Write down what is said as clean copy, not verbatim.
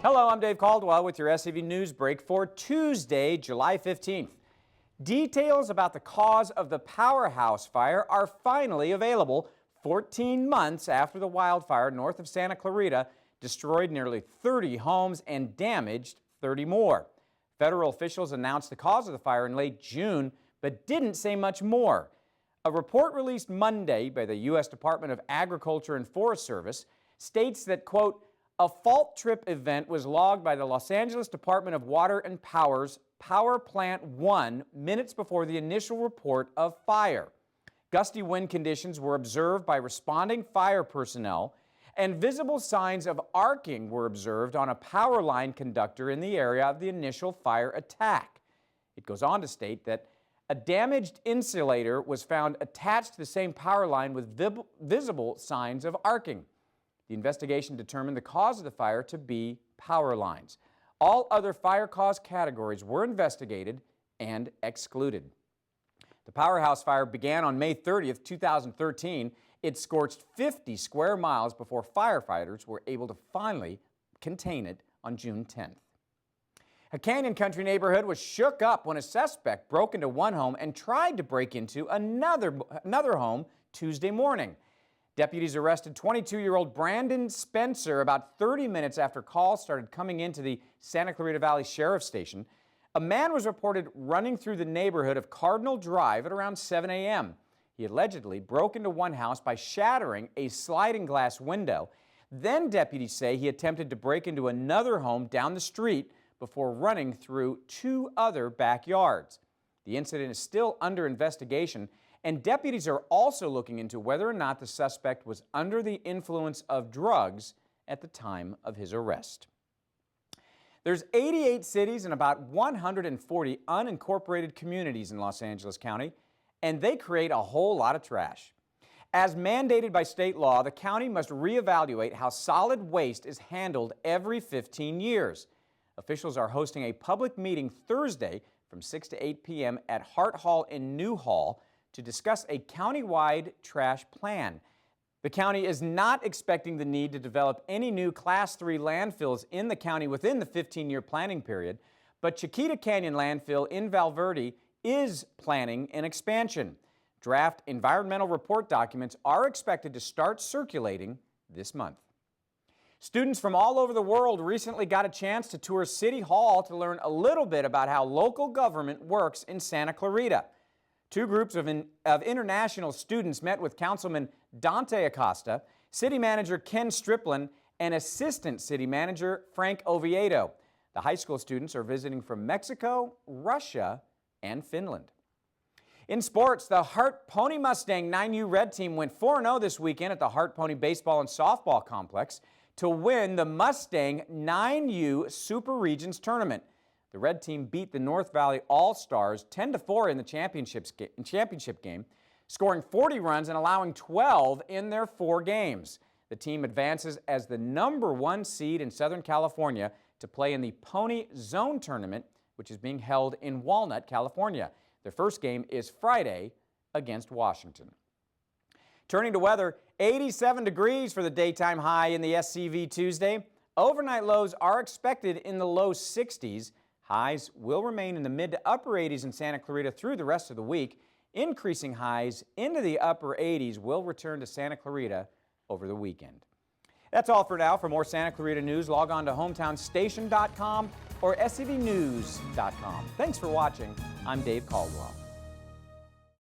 Hello, I'm Dave Caldwell with your SCV News Break for Tuesday, July 15th. Details about the cause of the Powerhouse Fire are finally available 14 months after the wildfire north of Santa Clarita destroyed nearly 30 homes and damaged 30 more. Federal officials announced the cause of the fire in late June, but didn't say much more. A report released Monday by the U.S. Department of Agriculture and Forest Service states that, quote, a fault trip event was logged by the Los Angeles Department of Water and Power's Power Plant 1 minutes before the initial report of fire. Gusty wind conditions were observed by responding fire personnel, and visible signs of arcing were observed on a power line conductor in the area of the initial fire attack. It goes on to state that a damaged insulator was found attached to the same power line with visible signs of arcing. The investigation determined the cause of the fire to be power lines. All other fire cause categories were investigated and excluded. The Powerhouse Fire began on May 30th, 2013. It scorched 50 square miles before firefighters were able to finally contain it on June 10th. A Canyon Country neighborhood was shook up when a suspect broke into one home and tried to break into another home Tuesday morning. Deputies arrested 22-year-old Branden Spencer about 30 minutes after calls started coming into the Santa Clarita Valley Sheriff's Station. A man was reported running through the neighborhood of Cardinal Drive at around 7 a.m. He allegedly broke into one house by shattering a sliding glass window. Then deputies say he attempted to break into another home down the street before running through two other backyards. The incident is still under investigation, and deputies are also looking into whether or not the suspect was under the influence of drugs at the time of his arrest. There's 88 cities and about 140 unincorporated communities in Los Angeles County, and they create a whole lot of trash. As mandated by state law, the county must reevaluate how solid waste is handled every 15 years. Officials are hosting a public meeting Thursday from 6 to 8 p.m. at Hart Hall in Newhall to discuss a countywide trash plan. The county is not expecting the need to develop any new Class 3 landfills in the county within the 15-year planning period, but Chiquita Canyon Landfill in Valverde is planning an expansion. Draft environmental report documents are expected to start circulating this month. Students from all over the world recently got a chance to tour City Hall to learn a little bit about how local government works in Santa Clarita. Two groups of international students met with Councilman Dante Acosta, City Manager Ken Striplin, and Assistant City Manager Frank Oviedo. The high school students are visiting from Mexico, Russia, and Finland. In sports, the Hart Pony Mustang 9U Red Team went 4-0 this weekend at the Hart Pony Baseball and Softball Complex to win the Mustang 9U Super Regions Tournament. The Red Team beat the North Valley All-Stars 10-4 in the championship game, scoring 40 runs and allowing 12 in their 4 games. The team advances as the #1 seed in Southern California to play in the Pony Zone Tournament, which is being held in Walnut, California. Their first game is Friday against Washington. Turning to weather, 87 degrees for the daytime high in the SCV Tuesday. Overnight lows are expected in the low 60s. Highs will remain in the mid to upper 80s in Santa Clarita through the rest of the week. Increasing highs into the upper 80s will return to Santa Clarita over the weekend. That's all for now. For more Santa Clarita news, log on to hometownstation.com or scvnews.com. Thanks for watching. I'm Dave Caldwell.